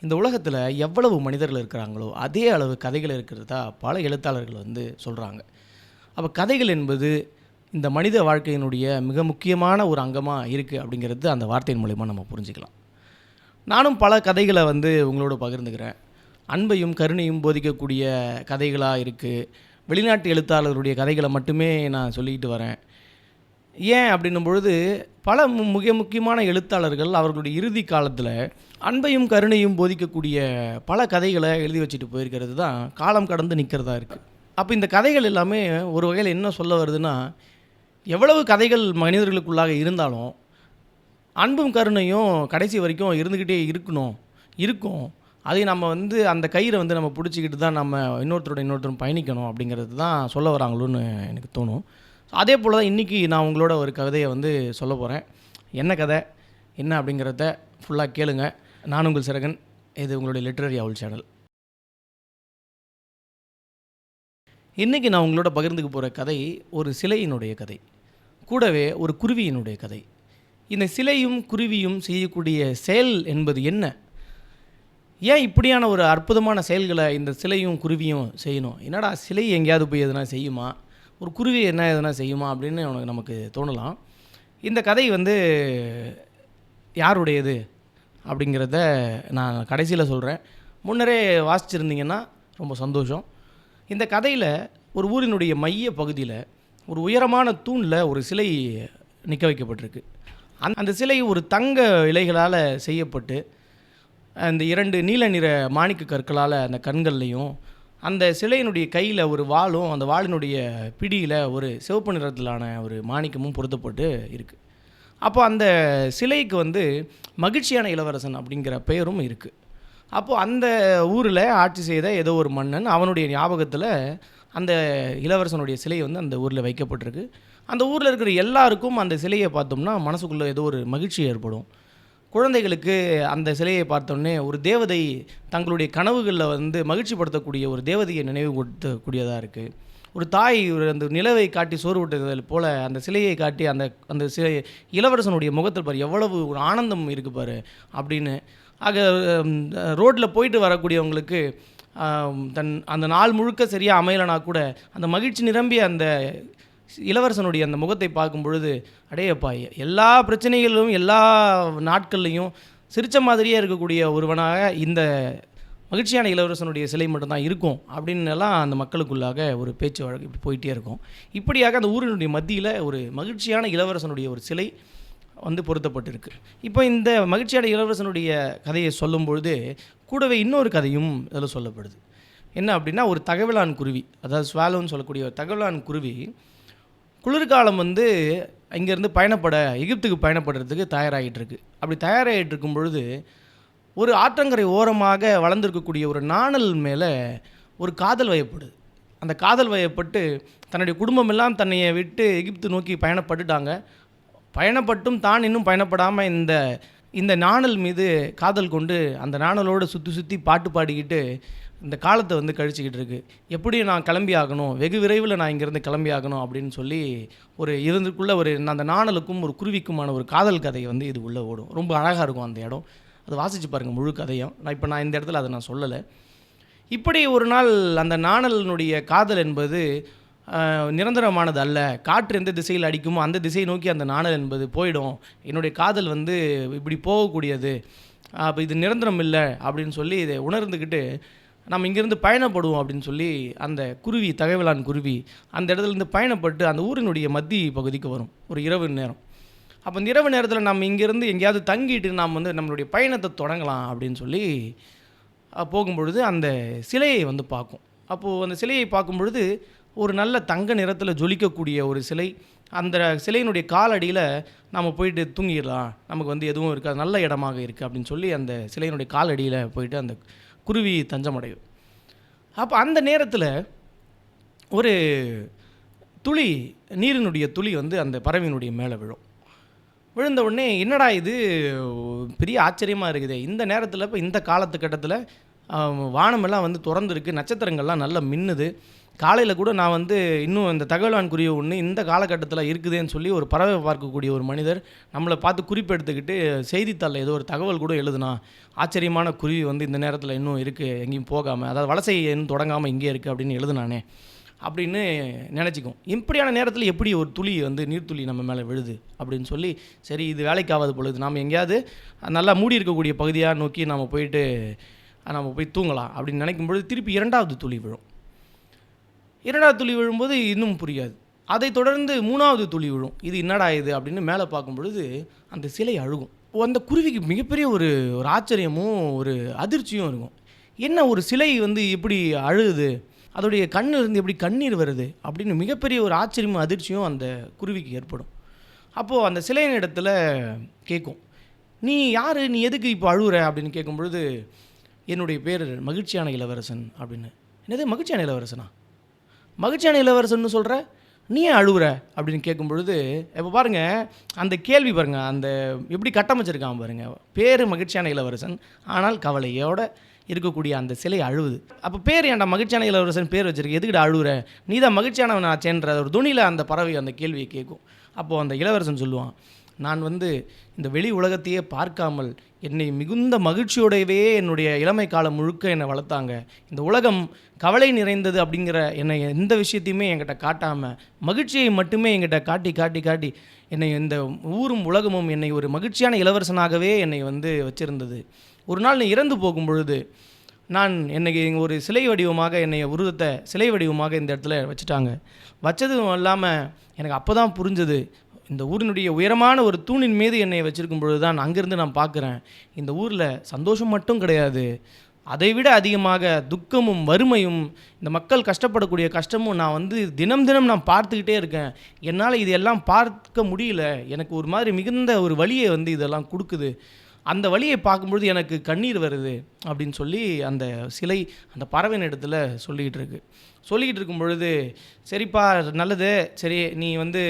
இந்த உலகத்தில் எவ்வளவு மனிதர்கள் இருக்கிறாங்களோ அதே அளவு கதைகள் இருக்கிறதா பல எழுத்தாளர்கள் சொல்கிறாங்க. அப்போ கதைகள் என்பது இந்த மனித வாழ்க்கையினுடைய மிக முக்கியமான ஒரு அங்கமாக இருக்குது அப்படிங்கிறது அந்த வார்த்தையின் மூலயமா நம்ம புரிஞ்சுக்கலாம். நானும் பல கதைகளை உங்களோட பகிர்ந்துக்கிறேன். அன்பையும் கருணையும் போதிக்கக்கூடிய கதைகளாக இருக்குது. வெளிநாட்டு எழுத்தாளர்களுடைய கதைகளை மட்டுமே நான் சொல்லிக்கிட்டு வரேன். ஏன் அப்படின்னும் பொழுது பல மிக முக்கியமான எழுத்தாளர்கள் அவர்களுடைய இறுதி காலத்தில் அன்பையும் கருணையும் போதிக்கக்கூடிய பல கதைகளை எழுதி வச்சுட்டு போயிருக்கிறது தான் காலம் கடந்து நிற்கிறதா இருக்குது. அப்போ இந்த கதைகள் எல்லாமே ஒரு வகையில் என்ன சொல்ல வருதுன்னா, எவ்வளவு கதைகள் மனிதர்களுக்குள்ளாக இருந்தாலும் அன்பும் கருணையும் கடைசி வரைக்கும் இருந்துக்கிட்டே இருக்கும். அதை நம்ம அந்த கயிறை நம்ம பிடிச்சிக்கிட்டு தான் நம்ம இன்னொருத்தரும் பயணிக்கணும் அப்படிங்கிறது தான் சொல்ல வராங்களோன்னு எனக்கு தோணும். அதே போல் தான் இன்றைக்கி நான் உங்களோட ஒரு கதையை சொல்ல போகிறேன். என்ன கதை என்ன அப்படிங்கிறத ஃபுல்லாக கேளுங்க. நான் உங்கள் சிறகன். இது உங்களுடைய லிட்ரரி அவுல் சேனல். இன்றைக்கி நான் உங்களோட பகிர்ந்துக்க போகிற கதை ஒரு சிலையினுடைய கதை, கூடவே ஒரு குருவியினுடைய கதை. இந்த சிலையும் குருவியும் செய்யக்கூடிய செயல் என்பது என்ன? ஏன் இப்படியான ஒரு அற்புதமான செயல்களை இந்த சிலையும் குருவியும் செய்யணும்? என்னடா சிலை எங்கேயாவது போய் எதுனா செய்யுமா, ஒரு குருவி என்ன எதுனா செய்யுமா அப்படின்னு நமக்கு தோணலாம். இந்த கதை யாருடையது அப்படிங்கிறத நான் கடைசியில் சொல்கிறேன். முன்னரே வாசிச்சிருந்தீங்கன்னா ரொம்ப சந்தோஷம். இந்த கதையில் ஒரு ஊரினுடைய மைய பகுதியில் ஒரு உயரமான தூணில் ஒரு சிலை நிற்க வைக்கப்பட்டிருக்கு. அந்த சிலை ஒரு தங்க இலைகளால் செய்யப்பட்டு அந்த 2 நீல நிற மாணிக்க கற்களால் அந்த கண்கள்லையும், அந்த சிலையினுடைய கையில் ஒரு வாளும், அந்த வாளினுடைய பிடியில் ஒரு சிவப்பு நிறத்திலான ஒரு மாணிக்கமும் பொருத்தப்பட்டு இருக்குது. அப்போ அந்த சிலைக்கு மகிழ்ச்சியான இளவரசன் அப்படிங்கிற பெயரும் இருக்குது. அப்போது அந்த ஊரில் ஆட்சி செய்த ஏதோ ஒரு மன்னன், அவனுடைய ஞாபகத்தில் அந்த இளவரசனுடைய சிலை அந்த ஊரில் வைக்கப்பட்டிருக்கு. அந்த ஊரில் இருக்கிற எல்லாருக்கும் அந்த சிலையை பார்த்தோம்னா மனசுக்குள்ளே ஏதோ ஒரு மகிழ்ச்சி ஏற்படும். குழந்தைகளுக்கு அந்த சிலையை பார்த்தோன்னே ஒரு தேவதை தங்களுடைய கனவுகளில் மகிழ்ச்சிப்படுத்தக்கூடிய ஒரு தேவதையை நினைவு கொடுத்தக்கூடியதாக இருக்குது. ஒரு தாய் அந்த நிலவை காட்டி சோறு விட்டது போல் அந்த சிலையை காட்டி அந்த சிலை இளவரசனுடைய முகத்தில் பாரு எவ்வளவு ஒரு ஆனந்தம் இருக்குது பாரு அப்படின்னு. ஆக ரோட்டில் போயிட்டு வரக்கூடியவங்களுக்கு அந்த நாள் முழுக்க சரியாக அமையலைனா கூட அந்த மகிழ்ச்சி நிரம்பிய அந்த இளவரசனுடைய அந்த முகத்தை பார்க்கும் பொழுது, அடேயப்பா, எல்லா பிரச்சனைகளிலும் எல்லா நாட்கள்லையும் சிரித்த மாதிரியே இருக்கக்கூடிய ஒருவனாக இந்த மகிழ்ச்சியான இளவரசனுடைய சிலை மட்டும்தான் இருக்கும் அப்படின்னெல்லாம் அந்த மக்களுக்குள்ளாக ஒரு பேச்சு வழக்கு இப்படி போயிட்டே இருக்கும். இப்படியாக அந்த ஊரினுடைய மத்தியில் ஒரு மகிழ்ச்சியான இளவரசனுடைய ஒரு சிலை பொருத்தப்பட்டிருக்கு. இப்போ இந்த மகிழ்ச்சியான இளவரசனுடைய கதையை சொல்லும்பொழுது கூடவே இன்னொரு கதையும் அதில் சொல்லப்படுது. என்ன அப்படின்னா, ஒரு தகவலான் குருவி, அதாவது ஸ்வாலோன்னு சொல்லக்கூடிய ஒரு தகவலான் குருவி குளிர்காலம் இங்கேருந்து எகிப்துக்கு பயணப்படுறதுக்கு தயாராகிட்டு இருக்கு. அப்படி தயாராகிட்டு இருக்கும் பொழுது ஒரு ஆற்றங்கரை ஓரமாக வளர்ந்துருக்கக்கூடிய ஒரு நாணல் மேலே ஒரு காதல் வயப்படுது. அந்த காதல் வயப்பட்டு தன்னுடைய குடும்பம் எல்லாம் தன்னையை விட்டு எகிப்து நோக்கி பயணப்பட்டும் தான் இன்னும் பயணப்படாமல் இந்த நாணல் மீது காதல் கொண்டு அந்த நாணலோடு சுற்றி பாட்டு பாடிக்கிட்டு இந்த காலத்தை கழிச்சிக்கிட்டு இருக்கு. எப்படி நான் கிளம்பி ஆகணும், வெகு விரைவில் நான் இங்கேருந்து கிளம்பி ஆகணும் அப்படின்னு சொல்லி ஒரு இருந்துக்குள்ளே அந்த நாணலுக்கும் ஒரு குருவிக்குமான ஒரு காதல் கதை இது உள்ளே ஓடும். ரொம்ப அழகாக இருக்கும் அந்த இடம். அது வாசித்து பாருங்கள் முழு கதையும். நான் இந்த இடத்துல அதை நான் சொல்லலை. இப்படி ஒரு நாள் அந்த நாணலினுடைய காதல் என்பது நிரந்தரமானது அல்ல. காற்று எந்த திசையில் அடிக்குமோ அந்த திசையை நோக்கி அந்த நாணல் என்பது போயிடும். என்னுடைய காதல் இப்படி போகக்கூடியது, அப்போ இது நிரந்தரம் இல்லை அப்படின்னு சொல்லி இதை உணர்ந்துக்கிட்டு நம்ம இங்கேருந்து பயணப்படுவோம் அப்படின்னு சொல்லி அந்த குருவி, தகவலான் குருவி, அந்த இடத்துலேருந்து பயணப்பட்டு அந்த ஊரினுடைய மத்திய பகுதிக்கு வரும் ஒரு இரவு நேரம். அப்போ இந்த இரவு நேரத்தில் நம்ம இங்கேருந்து எங்கேயாவது தங்கிட்டு நாம் நம்மளுடைய பயணத்தை தொடங்கலாம் அப்படின்னு சொல்லி போகும்பொழுது அந்த சிலையை பார்க்கும். அப்போது அந்த சிலையை பார்க்கும் பொழுது ஒரு நல்ல தங்க நிறத்தில் ஜொலிக்கக்கூடிய ஒரு சிலை. அந்த சிலையினுடைய காலடியில் நம்ம போயிட்டு தூங்கிடலாம், நமக்கு எதுவும் இருக்காது, நல்ல இடமாக இருக்குது அப்படின்னு சொல்லி அந்த சிலையினுடைய காலடியில் போயிட்டு அந்த குருவி தஞ்சமடையும். அப்போ அந்த நேரத்தில் ஒரு துளி, நீரினுடைய துளி அந்த பறவையினுடைய மேலே விழுந்த உடனே என்னடா இது பெரிய ஆச்சரியமாக இருக்குது, இந்த நேரத்தில் இப்போ இந்த காலத்துக்கட்டத்தில் வானமெல்லாம் திறந்துருக்கு, நட்சத்திரங்கள்லாம் நல்லா மின்னுது, காலையில் கூட நான் வந்து இன்னும் இந்த தகவலான்குரிய ஒன்று இந்த காலகட்டத்தில் இருக்குதுன்னு சொல்லி ஒரு பறவை பார்க்கக்கூடிய ஒரு மனிதர் நம்மளை பார்த்து குறிப்பெடுத்துக்கிட்டு செய்தித்தாளில் ஏதோ ஒரு தகவல் கூட எழுதுனா, ஆச்சரியமான குருவி வந்து இந்த நேரத்தில் இன்னும் இருக்குது எங்கேயும் போகாமல், அதாவது வலசை இன்னும் தொடங்காமல் இங்கே இருக்குது அப்படின்னு எழுதுனானே அப்படின்னு நினச்சிக்கும். இப்படியான நேரத்தில் எப்படி ஒரு துளி வந்து நீர்த்துளி நம்ம மேலே விழுது அப்படின்னு சொல்லி, சரி இது வேலைக்காகாது பொழுது நாம் எங்கேயாவது நல்லா மூடி இருக்கக்கூடிய பகுதியாக நோக்கி நம்ம போய் தூங்கலாம் அப்படின்னு நினைக்கும்பொழுது திருப்பி இரண்டாவது துளி விழும். இரண்டாவது துளி விழும்போது இன்னும் புரியாது. அதை தொடர்ந்து மூணாவது துளி விழும். இது என்னடா இது அப்படின்னு மேலே பார்க்கும் பொழுது அந்த சிலை அழுகும். அந்த குருவிக்கு மிகப்பெரிய ஒரு ஆச்சரியமும் ஒரு அதிர்ச்சியும் இருக்கும். என்ன ஒரு சிலை வந்து எப்படி அழுகுது, அதோடைய கண்ணிலிருந்து எப்படி கண்ணீர் வருது அப்படின்னு மிகப்பெரிய ஒரு ஆச்சரியமும் அதிர்ச்சியும் அந்த குருவிக்கு ஏற்படும். அப்போது அந்த சிலையின் இடத்துல கேட்கும், நீ யார், நீ எதுக்கு இப்போ அழுகுற அப்படின்னு கேட்கும்பொழுது, என்னுடைய பேர் மகிழ்ச்சியான இளவரசன் அப்படின்னு. என்னது மகிழ்ச்சியான இளவரசனா? மகிழ்ச்சியான இளவரசன்னு சொல்கிற, நீ ஏன் அழுகுற அப்படின்னு கேட்கும்பொழுது, இப்போ பாருங்கள் அந்த கேள்வி பாருங்கள், அந்த எப்படி கட்டமைச்சிருக்கான் பாருங்கள். பேர் மகிழ்ச்சியான இளவரசன், ஆனால் கவலையோடு இருக்கக்கூடிய அந்த சிலை அழுவுது. அப்போ பேர் ஏன்டா மகிழ்ச்சியான இளவரசன் பேர் வச்சிருக்கு, எதுக்கிட்ட அழுகுற, நீ தான் மகிழ்ச்சியானவன் ஆச்சேன்ற ஒரு துணியில் அந்த பறவை அந்த கேள்வியை கேட்கும். அப்போது அந்த இளவரசன் சொல்லுவான், நான் வந்து இந்த வெளி உலகத்தையே பார்க்காமல் என்னை மிகுந்த மகிழ்ச்சியோடவே என்னுடைய இளமை காலம் முழுக்க என்னை வளர்த்தாங்க. இந்த உலகம் கவலை நிறைந்தது அப்படிங்கிற என்னை எந்த விஷயத்தையுமே என்கிட்ட காட்டாமல் மகிழ்ச்சியை மட்டுமே என்கிட்ட காட்டி காட்டி காட்டி என்னை இந்த ஊரும் உலகமும் என்னை ஒரு மகிழ்ச்சியான இளவரசனாகவே என்னை வந்து வச்சுருந்தது. ஒரு நாள் நீ இறந்து போகும் பொழுது என்னை ஒரு சிலை வடிவமாக என்னை உருவத்தை சிலை வடிவமாக இந்த இடத்துல வச்சுட்டாங்க. வச்சதும் இல்லாமல் எனக்கு அப்போ தான் புரிஞ்சது, இந்த ஊரினுடைய உயரமான ஒரு தூணின் மீது என்னை வச்சுருக்கும் பொழுது தான் அங்கேருந்து நான் பார்க்குறேன், இந்த ஊரில் சந்தோஷம் மட்டும் கிடையாது, அதைவிட அதிகமாக துக்கமும் வறுமையும் இந்த மக்கள் கஷ்டப்படக்கூடிய கஷ்டமும் நான் வந்து தினம் தினம் நான் பார்த்துக்கிட்டே இருக்கேன். என்னால் இது எல்லாம் பார்க்க முடியல, எனக்கு ஒரு மாதிரி மிகுந்த ஒரு வலியை வந்து இதெல்லாம் கொடுக்குது, அந்த வலியை பார்க்கும்பொழுது எனக்கு கண்ணீர் வருது அப்படின்னு சொல்லி அந்த சிலை அந்த பறவையின் இடத்துல சொல்லிக்கிட்டு இருக்கும் பொழுது, சரிப்பா நல்லது, சரி நீ வந்து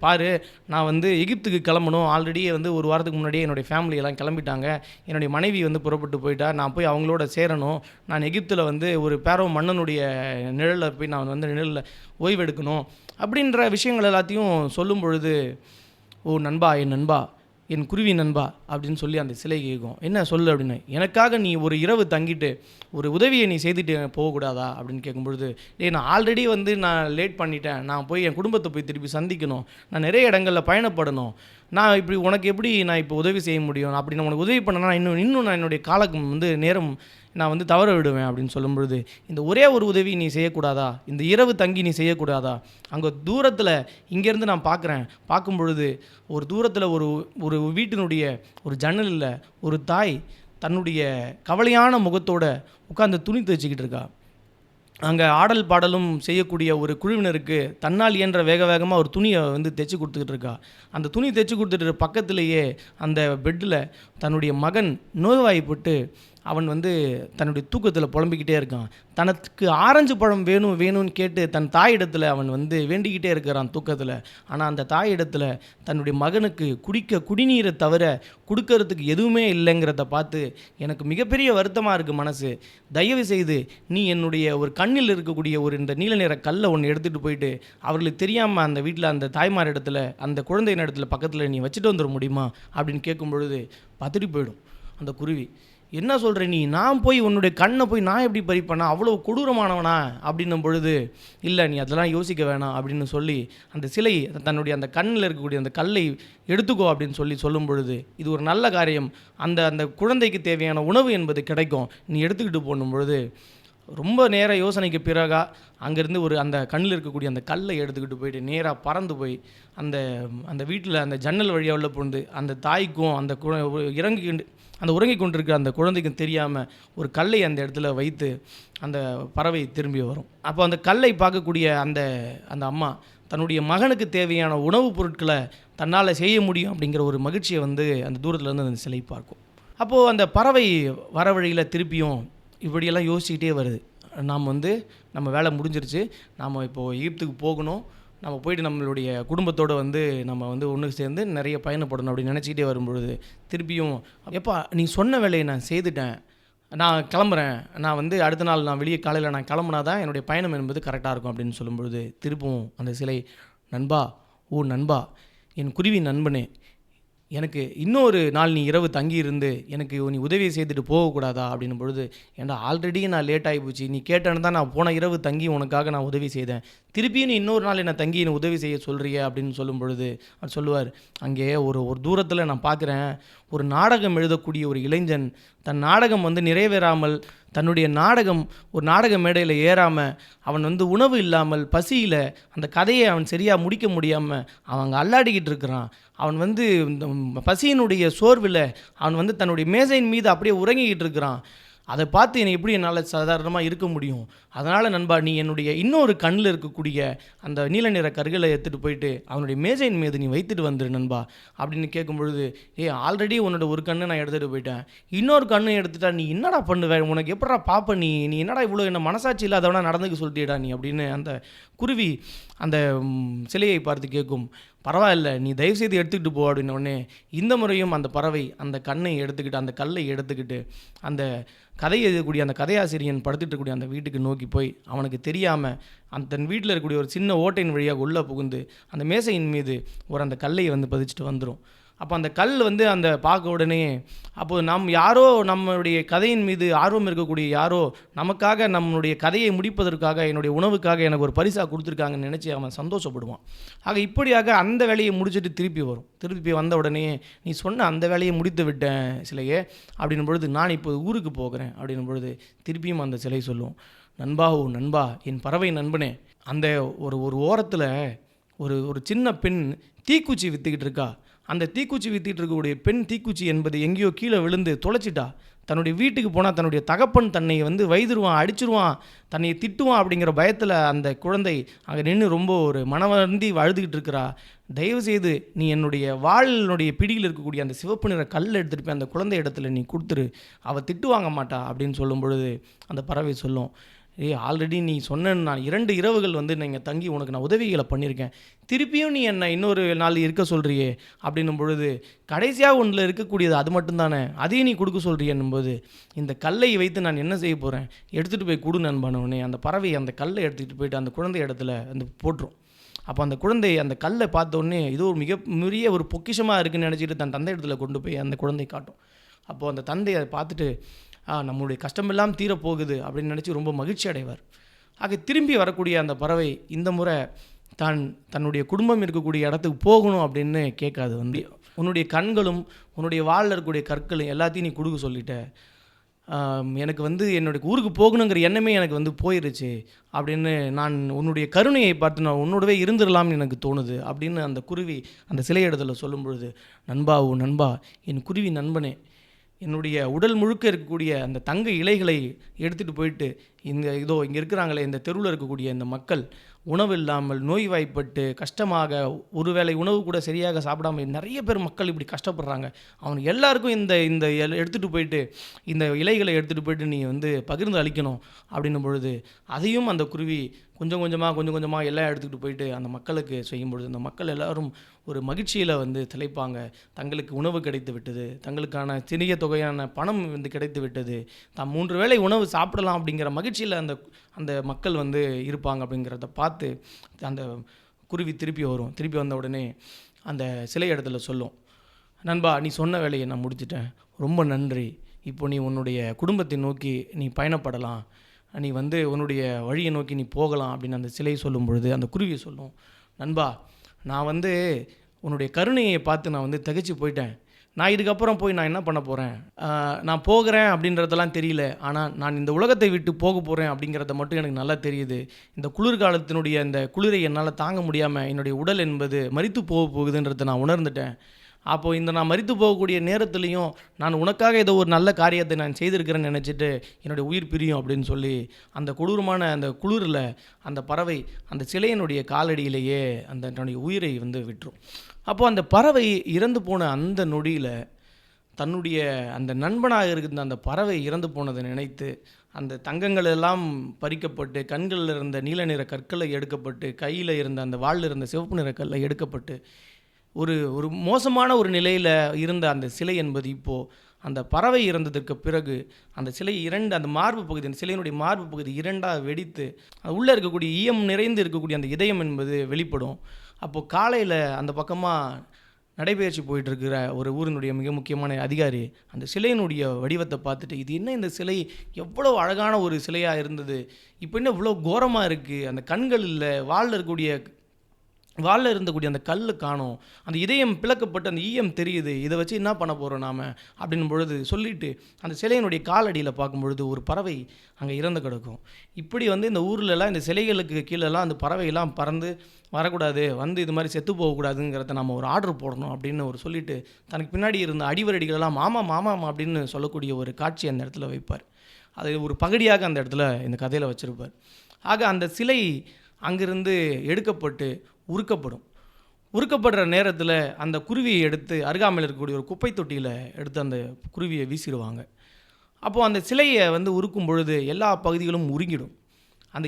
பாரு, நான் வந்து எகிப்துக்கு கிளம்பணும், ஆல்ரெடி வந்து ஒரு வாரத்துக்கு முன்னாடியே என்னுடைய ஃபேமிலியெல்லாம் கிளம்பிட்டாங்க, என்னுடைய மனைவி வந்து புறப்பட்டு போயிட்டா, நான் போய் அவங்களோட சேரணும், நான் எகிப்தில் வந்து ஒரு பேரோ மன்னனுடைய நிழலில் போய் நான் வந்து நிழலில் ஓய்வெடுக்கணும் அப்படின்ற விஷயங்கள் எல்லாத்தையும் சொல்லும் பொழுது, ஓ நண்பா, என் நண்பா, என் குருவி நண்பா அப்படின்னு சொல்லி அந்த சிலை கேட்கும். என்ன சொல்லு அப்படின்னு. எனக்காக நீ ஒரு இரவு தங்கிட்டு ஒரு உதவியை நீ செய்துட்டு போகக்கூடாதா அப்படின்னு கேட்கும்பொழுது, நான் ஆல்ரெடி வந்து நான் லேட் பண்ணிட்டேன், நான் போய் என் குடும்பத்தை போய் திருப்பி சந்திக்கணும், நான் நிறைய இடங்களில் பயணப்படணும், நான் இப்படி உனக்கு எப்படி நான் இப்போ உதவி செய்ய முடியும், அப்படி நான் உனக்கு உதவி பண்ணனா இன்னும் நான் என்னுடைய காலம் வந்து நேரம் நான் வந்து தவற விடுவேன் அப்படின்னு சொல்லும்பொழுது, இந்த ஒரே ஒரு உதவி நீ செய்யக்கூடாதா, இந்த இரவு தங்கி நீ செய்யக்கூடாதா, அங்கே தூரத்தில் இங்கேருந்து நான் பார்க்கும் பொழுது ஒரு தூரத்தில் ஒரு வீட்டினுடைய ஒரு ஜன்னலில் ஒரு தாய் தன்னுடைய கவலையான முகத்தோடு உட்கார்ந்து துணி தைச்சிக்கிட்டு இருக்கா. அங்கே ஆடல் பாடலும் செய்யக்கூடிய ஒரு குழுவினருக்கு தன்னால் இயன்ற வேகமாக ஒரு துணியை வந்து தைச்சி கொடுத்துக்கிட்டு இருக்கா. அந்த துணி தைச்சி கொடுத்துட்டு பக்கத்திலேயே அந்த பெட்டில் தன்னுடைய மகன் நோய்வாய்ப்பட்டு அவன் வந்து தன்னுடைய தூக்கத்தில் புலம்பிக்கிட்டே இருக்கான். தனக்கு ஆரஞ்சு பழம் வேணும்னு கேட்டு தன் தாயிடத்தில் அவன் வந்து வேண்டிக்கிட்டே இருக்கிறான் தூக்கத்தில். ஆனால் அந்த தாயிடத்தில் தன்னுடைய மகனுக்கு குடிக்க குடிநீரை தவிர கொடுக்கறதுக்கு எதுவுமே இல்லைங்கிறத பார்த்து எனக்கு மிகப்பெரிய வருத்தமாக இருக்குது மனசு. தயவு செய்து நீ என்னுடைய ஒரு கண்ணில் இருக்கக்கூடிய ஒரு இந்த நீல நிற கல்லை ஒன்று எடுத்துகிட்டு போயிட்டு அவர்களுக்கு தெரியாமல் அந்த வீட்டில் அந்த தாய்மார் இடத்துல அந்த குழந்தையின் இடத்துல பக்கத்தில் நீ வச்சுட்டு வந்துட முடியுமா அப்படின்னு கேட்கும் பொழுது பதறி போயிடும் அந்த குருவி. என்ன சொல்கிற நீ, நான் போய் உன்னுடைய கண்ணை போய் நான் எப்படி பறிப்பேனா, அவ்வளோ கொடூரமானவனா அப்படின்னும் பொழுது, இல்லை நீ அதெல்லாம் யோசிக்க வேணாம் அப்படின்னு சொல்லி அந்த சிலை தன்னுடைய அந்த கண்ணில் இருக்கக்கூடிய அந்த கல்லை எடுத்துக்கோ அப்படின்னு சொல்லும் பொழுது, இது ஒரு நல்ல காரியம், அந்த குழந்தைக்கு தேவையான உணவு என்பது கிடைக்கும், நீ எடுத்துக்கிட்டு போகணும் பொழுது ரொம்ப நேர யோசனைக்கு பிறகா அங்கேருந்து அந்த கண்ணில் இருக்கக்கூடிய அந்த கல்லை எடுத்துக்கிட்டு போயிட்டு நேராக பறந்து போய் அந்த வீட்டில் அந்த ஜன்னல் வழியாக உள்ள போந்து அந்த தாய்க்கும் அந்த உறங்கி கொண்டிருக்கிற அந்த குழந்தைக்கும் தெரியாமல் ஒரு கல்லை அந்த இடத்துல வைத்து அந்த பறவை திரும்பி வரும். அப்போ அந்த கல்லை பார்க்கக்கூடிய அந்த அம்மா தன்னுடைய மகனுக்கு தேவையான உணவுப் பொருட்களை தன்னால் செய்ய முடியும் அப்படிங்கிற ஒரு மகிழ்ச்சியை வந்து அந்த தூரத்துலேருந்து அந்த சிலை பார்க்கும். அப்போது அந்த பறவை வர வழியில் திருப்பியும் இப்படியெல்லாம் யோசிச்சுக்கிட்டே வருது. நம்ம வேலை முடிஞ்சிருச்சு, நாம் இப்போது எகிப்துக்கு போகணும், நம்ம போயிட்டு நம்மளுடைய குடும்பத்தோடு நம்ம ஒன்று சேர்ந்து நிறைய பயணப்படணும் அப்படின்னு நினச்சிக்கிட்டே வரும்பொழுது திருப்பியும், எப்பா நீ சொன்ன வேலையை நான் செய்துட்டேன், நான் கிளம்புறேன், நான் வந்து அடுத்த நாள் நான் வெளியே காலையில் நான் கிளம்புனா தான் என்னுடைய பயணம் என்பது கரெக்டாக இருக்கும் அப்படின்னு சொல்லும்பொழுது, திருப்பவும் அந்த சிலை, நண்பா, ஓ நண்பா, என் குருவி நண்பனே, எனக்கு இன்னொரு நாள் நீ இரவு தங்கியிருந்து எனக்கு நீ உதவி செய்துட்டு போகக்கூடாதா அப்படின்னும் பொழுது, ஏன்டா ஆல்ரெடி நான் லேட் ஆகி போச்சு, நீ கேட்டேன்னு தான் நான் போன இரவு தங்கி உனக்காக நான் உதவி செய்தேன், திருப்பியும் நீ இன்னொரு நாள் என்னை தங்கி என்னை உதவி செய்ய சொல்கிறிய அப்படின்னு சொல்லும் பொழுது அவர் சொல்லுவார், அங்கே ஒரு ஒரு தூரத்தில் நான் பார்க்குறேன், ஒரு நாடகம் எழுதக்கூடிய ஒரு இளைஞன் தன் நாடகம் வந்து நிறைவேறாமல், தன்னுடைய நாடகம் ஒரு நாடக மேடையில் ஏறாமல், அவன் வந்து உணவு இல்லாமல் பசியில் அந்த கதையை அவன் சரியாக முடிக்க முடியாமல் அவன் அங்கே அல்லாடிக்கிட்டு இருக்கிறான். அவன் வந்து இந்த பசியினுடைய சோர்வில் அவன் வந்து தன்னுடைய மேசையின் மீது அப்படியே உறங்கிக்கிட்டு இருக்கிறான். அதை பார்த்து என்னை எப்படி என்னால் சாதாரணமாக இருக்க முடியும்? அதனால் நண்பா, நீ என்னுடைய இன்னொரு கண்ணில் இருக்கக்கூடிய அந்த நீல நிற கற்களை எடுத்துகிட்டு போயிட்டு அவனுடைய மேஜையின் மீது நீ வைத்துட்டு வந்துரு நண்பா அப்படின்னு கேட்கும் பொழுது, ஆல்ரெடி உன்னோட ஒரு கண்ணை நான் எடுத்துகிட்டு போயிட்டேன், இன்னொரு கண்ணை எடுத்துட்டா நீ என்னடா பண்ணுவ? உனக்கு எப்படா பார்ப்ப? நீ நீ என்னடா இவ்வளோ என்ன மனசாட்சி இல்லாதவனா நடந்துக்க சொல்லிட்டேடா நீ அப்படின்னு அந்த குருவி அந்த சிலையை பார்த்து கேட்கும். பரவாயில்ல, நீ தயவுசெய்து எடுத்துக்கிட்டு போ அப்படின்ன உடனே இந்த முறையும் அந்த பறவை அந்த கண்ணை எடுத்துக்கிட்டு அந்த கல்லை எடுத்துக்கிட்டு அந்த கதை எழுதக்கூடிய அந்த கதையாசிரியன் படுத்துட்டு இருக்கக்கூடிய அந்த வீட்டுக்கு நோக்கி போய் அவனுக்கு தெரியாமல் அந்த தன் வீட்டில் இருக்கக்கூடிய ஒரு சின்ன ஓட்டையின் வழியாக உள்ளே புகுந்து அந்த மேசையின் மீது ஒரு அந்த கல்லை வந்து பதிச்சுட்டு வந்துடும். அப்போ அந்த கல் வந்து அந்த பார்க்க உடனே, அப்போது யாரோ நம்மளுடைய கதையின் மீது ஆர்வம் இருக்கக்கூடிய யாரோ நமக்காக நம்மளுடைய கதையை முடிப்பதற்காக என்னுடைய உணவுக்காக எனக்கு ஒரு பரிசாக கொடுத்துருக்காங்கன்னு நினச்சி அவன் சந்தோஷப்படுவான். ஆக இப்படியாக அந்த வேலையை முடிச்சுட்டு திருப்பி வந்த உடனே, நீ சொன்ன அந்த வேலையை முடித்து விட்டேன் சிலையே அப்படின்னும் பொழுது, நான் இப்போது ஊருக்கு போகிறேன் அப்படின்னும் பொழுது திருப்பியும் அந்த சிலை சொல்லும், நண்பா, ஓ நண்பா, என் பறவை நண்பனே, அந்த ஒரு ஓரத்தில் ஒரு சின்ன பெண் தீக்குச்சி விற்றுக்கிட்டு இருக்கா. அந்த தீக்குச்சி வித்திட்டு இருக்கக்கூடிய பெண் தீக்குச்சி என்பது எங்கேயோ கீழே விழுந்து தொலைச்சிட்டா. தன்னுடைய வீட்டுக்கு போனால் தன்னுடைய தகப்பன் தன்னை வந்து வைதுருவான், அடிச்சிருவான், தன்னை திட்டுவான் அப்படிங்கிற பயத்தில் அந்த குழந்தை அங்கே நின்று ரொம்ப ஒரு மனவருந்தி அழுதுகிட்டு இருக்கிறா. தயவுசெய்து நீ என்னுடைய வாளினுடைய பிடியில் இருக்கக்கூடிய அந்த சிவப்பு நிற கல்லை எடுத்துகிட்டு போய் அந்த குழந்தை இடத்துல நீ கொடுத்துரு, அவள் திட்டு வாங்க மாட்டா அப்படின்னு சொல்லும் பொழுது அந்த பறவை சொல்லும், ஆல்ரெடி நீ சொன்ன நான் 2 இரவுகள் வந்து நீங்கள் தங்கி உனக்கு நான் உதவிகளை பண்ணியிருக்கேன், திருப்பியும் நீ என்னை இன்னொரு நாள் இருக்க சொல்கிறியே அப்படின்னும் பொழுது, கடைசியாக ஒன்றில் இருக்கக்கூடியது அது மட்டும்தானே, அதையும் நீ கொடுக்க சொல்கிறியன்னும்போது, இந்த கல்லை வைத்து நான் என்ன செய்ய போகிறேன், எடுத்துகிட்டு போய் கொடு நண்பனே. அந்த பறவை அந்த கல்லை எடுத்துகிட்டு போயிட்டு அந்த குழந்தை இடத்துல அந்த போட்டுரும். அப்போ அந்த குழந்தை அந்த கல்லை பார்த்தோன்னே இது ஒரு மிகப்பெரிய ஒரு பொக்கிஷமாக இருக்குதுன்னு நினச்சிட்டு தன் தந்தை இடத்துல கொண்டு போய் அந்த குழந்தை காட்டும். அப்போது அந்த தந்தை அதை பார்த்துட்டு, நம்மளுடைய கஷ்டமெல்லாம் தீரப்போகுது அப்படின்னு நினச்சி ரொம்ப மகிழ்ச்சி அடைவார். ஆக திரும்பி வரக்கூடிய அந்த பறவை இந்த முறை தன்னுடைய குடும்பம் இருக்கக்கூடிய இடத்துக்கு போகணும் அப்படின்னு கேட்காது. வந்து உன்னுடைய கண்களும் உன்னுடைய வாளில் இருக்கக்கூடிய கற்களும் எல்லாத்தையும் நீ கொடுக்க சொல்லிட்ட, எனக்கு வந்து என்னுடைய ஊருக்கு போகணுங்கிற எண்ணமே எனக்கு வந்து போயிருச்சு அப்படின்னு, நான் உன்னுடைய கருணையை பார்த்து நான் உன்னோடவே இருந்துடலாம்னு எனக்கு தோணுது அப்படின்னு அந்த குருவி அந்த சிலை இடத்துல சொல்லும் பொழுது, நண்பா, ஓ நண்பா, என் குருவி நண்பனே, என்னுடைய உடல் முழுக்க இருக்கக்கூடிய அந்த தங்க இலைகளை எடுத்துகிட்டு போயிட்டு இங்கே இருக்கிறாங்களே இந்த தெருவில் இருக்கக்கூடிய இந்த மக்கள் உணவு இல்லாமல் நோய்வாய்ப்பட்டு கஷ்டமாக ஒருவேளை உணவு கூட சரியாக சாப்பிடாமல் நிறைய பேர் மக்கள் இப்படி கஷ்டப்படுறாங்க, அவனுக்கு எல்லாருக்கும் இந்த எடுத்துகிட்டு போயிட்டு இந்த இலைகளை எடுத்துகிட்டு போயிட்டு நீ வந்து பகிர்ந்து அளிக்கணும் அப்படின்னும் பொழுது, அதையும் அந்த குருவி கொஞ்சம் கொஞ்சமாக எல்லாம் எடுத்துக்கிட்டு போயிட்டு அந்த மக்களுக்கு செய்யும் பொழுது அந்த மக்கள் எல்லோரும் ஒரு மகிழ்ச்சியில் வந்து திளைப்பாங்க. தங்களுக்கு உணவு கிடைத்து விட்டது, தங்களுக்கான சிறிய தொகையான பணம் வந்து கிடைத்து விட்டது, தாம் 3 வேளை உணவு சாப்பிடலாம் அப்படிங்கிற மகிழ்ச்சியில் அந்த மக்கள் வந்து இருப்பாங்க. அப்படிங்கிறத பார்த்து அந்த குருவி திருப்பி வந்த உடனே அந்த சிலை இடத்துல சொல்லும், நண்பா, நீ சொன்ன வேலையை நான் முடிச்சிட்டேன், ரொம்ப நன்றி, இப்போ நீ உன்னுடைய குடும்பத்தை நோக்கி நீ பயணப்படலாம், நீ வந்து உன்னுடைய வழியை நோக்கி நீ போகலாம் அப்படின்னு அந்த சிலை சொல்லும் பொழுது அந்த குருவி சொல்லும், நண்பா, நான் வந்து உன்னுடைய கருணையை பார்த்து நான் வந்து திகைச்சு போயிட்டேன், நான் இதுக்கப்புறம் போய் நான் என்ன பண்ண போகிறேன், நான் போகிறேன் அப்படின்றதெல்லாம் தெரியல, ஆனால் நான் இந்த உலகத்தை விட்டு போக போகிறேன் அப்படிங்கிறத மட்டும் எனக்கு நல்லா தெரியுது. இந்த குளிர்காலத்தினுடைய இந்த குளிரை என்னால் தாங்க முடியாமல் என்னுடைய உடல் என்பது மரித்து போகுதுன்றதை நான் உணர்ந்துட்டேன். அப்போது நான் மரித்து போகக்கூடிய நேரத்துலையும் நான் உனக்காக ஏதோ ஒரு நல்ல காரியத்தை நான் செய்திருக்கிறேன்னு நினச்சிட்டு என்னுடைய உயிர் பிரியும் அப்படின்னு சொல்லி அந்த கொடூரமான அந்த குளிரில் அந்த பறவை அந்த சிலையினுடைய காலடியிலேயே தன்னுடைய உயிரை வந்து விட்டுரும். அப்போது அந்த பறவை இறந்து போன அந்த நொடியில் தன்னுடைய அந்த நண்பனாக இருந்த அந்த பறவை இறந்து போனதை நினைத்து அந்த தங்கங்கள் எல்லாம் பறிக்கப்பட்டு கண்களில் இருந்த நீல நிற கற்களை எடுக்கப்பட்டு கையில் இருந்த அந்த வாளில் இருந்த சிவப்பு நிற கல்லை எடுக்கப்பட்டு ஒரு மோசமான ஒரு நிலையில் இருந்த அந்த சிலை என்பது இப்போது அந்த பறவை இறந்ததற்கு பிறகு அந்த சிலை அந்த மார்பு பகுதி, அந்த சிலையினுடைய மார்பு பகுதி இரண்டாக வெடித்து அது உள்ளே இருக்கக்கூடிய ஈயம் நிறைந்து இருக்கக்கூடிய அந்த இதயம் என்பது வெளிப்படும். அப்போது காலையில் அந்த பக்கமாக நடைபயிற்சி போயிட்டுருக்கிற ஒரு ஊரினுடைய மிக முக்கியமான அதிகாரி அந்த சிலையினுடைய வடிவத்தை பார்த்துட்டு, இது என்ன இந்த சிலை எவ்வளோ அழகான ஒரு சிலையாக இருந்தது, இப்போ என்ன இவ்வளோ கோரமாக இருக்குது, அந்த கண்கள் இல்லை, வாலில் இருந்தக்கூடிய அந்த கல் காணோம், அந்த இதயம் பிளக்கப்பட்டு அந்த ஈயம் தெரியுது, இதை வச்சு என்ன பண்ண போகிறோம் நாம் அப்படின் பொழுது சொல்லிவிட்டு அந்த சிலையினுடைய காலடியில் பார்க்கும்பொழுது ஒரு பறவை அங்கே இறந்து கிடக்கும். இப்படி இந்த ஊர்லலாம் இந்த சிலைகளுக்கு கீழெல்லாம் அந்த பறவையெல்லாம் பறந்து வரக்கூடாது, இது மாதிரி செத்து போகக்கூடாதுங்கிறத நம்ம ஒரு ஆர்டர் போடணும் அப்படின்னு ஒரு சொல்லிவிட்டு தனக்கு பின்னாடி இருந்த அடிவரடிகளெல்லாம் ஆமாம் ஆமாம் அப்படின்னு சொல்லக்கூடிய ஒரு காட்சி அந்த இடத்துல வைப்பார். அது ஒரு பகடியாக அந்த இடத்துல இந்த கதையில் வச்சுருப்பார். ஆக அந்த சிலை அங்கிருந்து எடுக்கப்பட்டு உருக்கப்படுற நேரத்தில் அந்த குருவியை எடுத்து அருகாமையில் இருக்கக்கூடிய ஒரு குப்பை தொட்டியில் எடுத்து அந்த குருவியை வீசிடுவாங்க. அப்போது அந்த சிலையை உருக்கும் பொழுது எல்லா பகுதிகளும் உருங்கிடும். அந்த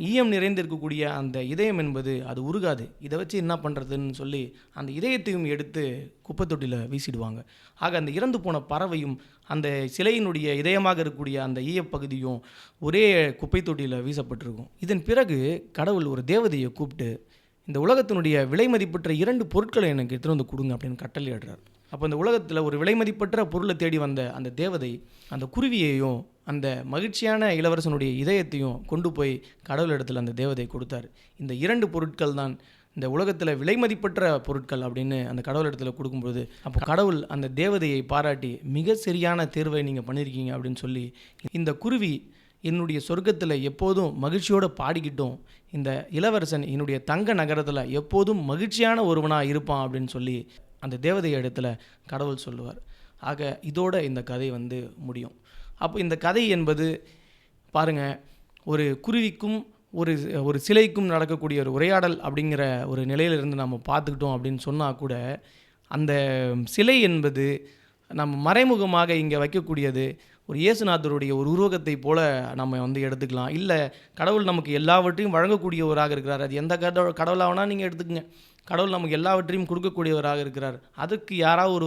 ஈயம் நிறைந்து இருக்கக்கூடிய அந்த இதயம் என்பது அது உருகாது. இதை வச்சு என்ன பண்ணுறதுன்னு சொல்லி அந்த இதயத்தையும் எடுத்து குப்பை தொட்டியில் வீசிடுவாங்க. ஆக அந்த இறந்து போன பறவையும் அந்த சிலையினுடைய இதயமாக இருக்கக்கூடிய அந்த ஈயப்பகுதியும் ஒரே குப்பை தொட்டியில் வீசப்பட்டிருக்கும். இதன் பிறகு கடவுள் ஒரு தேவதையை கூப்பிட்டு இந்த உலகத்தினுடைய விலை மதிப்பற்ற 2 பொருட்களை எனக்கு எடுத்துகிட்டு வந்து கொடுங்க அப்படின்னு கட்டளையிடுறார். அப்போ இந்த உலகத்தில் ஒரு விலை மதிப்பற்ற பொருளை தேடி வந்த அந்த தேவதை அந்த குருவியையும் அந்த மகிழ்ச்சியான இளவரசனுடைய இதயத்தையும் கொண்டு போய் கடவுள் இடத்துல அந்த தேவதை கொடுத்தார். இந்த 2 பொருட்கள் தான் இந்த உலகத்தில் விலை மதிப்பற்ற பொருட்கள் அப்படின்னு அந்த கடவுள் இடத்துல கொடுக்கும்போது அப்போ கடவுள் அந்த தேவதையை பாராட்டி மிக சரியான தேர்வை நீங்கள் பண்ணியிருக்கீங்க அப்படின்னு சொல்லி, இந்த குருவி என்னுடைய சொர்க்கத்தில் எப்போதும் மகிழ்ச்சியோடு பாடிக்கிட்டும், இந்த இளவரசன் என்னுடைய தங்க நகரத்தில் எப்போதும் மகிழ்ச்சியான ஒருவனாக இருப்பான் அப்படின்னு சொல்லி அந்த தேவதைய இடத்துல கடவுள் சொல்லுவார். ஆக இதோட இந்த கதை முடியும். அப்போ இந்த கதை என்பது பாருங்கள், ஒரு குருவிக்கும் ஒரு சிலைக்கும் நடக்கக்கூடிய ஒரு உரையாடல் அப்படிங்கிற ஒரு நிலையிலிருந்து நம்ம பார்த்துக்கிட்டோம் அப்படின்னு சொன்னால் கூட, அந்த சிலை என்பது நம்ம மறைமுகமாக இங்கே வைக்கக்கூடியது ஒரு இயேசுநாதருடைய ஒரு உருவகத்தை போல நம்ம எடுத்துக்கலாம். இல்லை, கடவுள் நமக்கு எல்லாவற்றையும் வழங்கக்கூடியவராக இருக்கிறார். அது எந்த கடவுளாகனா நீங்கள் எடுத்துக்கங்க. கடவுள் நமக்கு எல்லாவற்றையும் கொடுக்கக்கூடியவராக இருக்கிறார். அதுக்கு யாராவது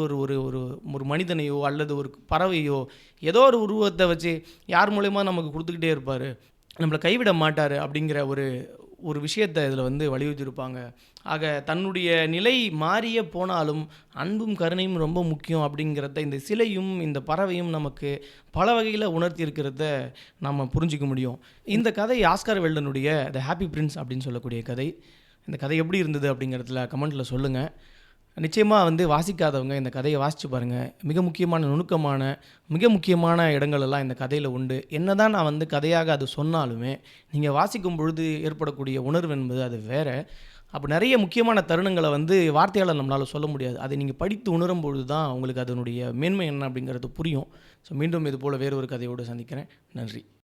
ஒரு மனிதனையோ அல்லது ஒரு பறவையோ ஏதோ ஒரு உருவத்தை வச்சு யார் மூலயமா நமக்கு கொடுத்துக்கிட்டே இருப்பார், நம்மளை கைவிட மாட்டார் அப்படிங்கிற ஒரு விஷயத்தை இதில் வலியுறுத்தியிருப்பாங்க. ஆக தன்னுடைய நிலை மாறிய போனாலும் அன்பும் கருணையும் ரொம்ப முக்கியம் அப்படிங்கிறத இந்த சிலையும் இந்த பறவையும் நமக்கு பல வகையில் உணர்த்தி இருக்கிறத நம்ம புரிஞ்சிக்க முடியும். இந்த கதை ஆஸ்கார் வெல்டனுடைய த ஹாப்பி பிரின்ஸ் அப்படின்னு சொல்லக்கூடிய கதை. இந்த கதை எப்படி இருந்தது அப்படிங்கிறதுல கமெண்ட்டில் சொல்லுங்கள். நிச்சயமாக வாசிக்காதவங்க இந்த கதையை வாசித்து பாருங்கள். மிக முக்கியமான இடங்களெல்லாம் இந்த கதையில் உண்டு. என்ன தான் நான் கதையாக அது சொன்னாலுமே நீங்கள் வாசிக்கும் பொழுது ஏற்படக்கூடிய உணர்வு என்பது அது வேறு. அப்போ நிறைய முக்கியமான தருணங்களை வார்த்தையால் நம்மளால் சொல்ல முடியாது. அதை நீங்கள் படித்து உணரும் பொழுது தான் உங்களுக்கு அதனுடைய மேன்மை என்ன அப்படிங்கிறது புரியும். ஸோ மீண்டும் இது போல் வேறு ஒரு கதையோடு சந்திக்கிறேன். நன்றி.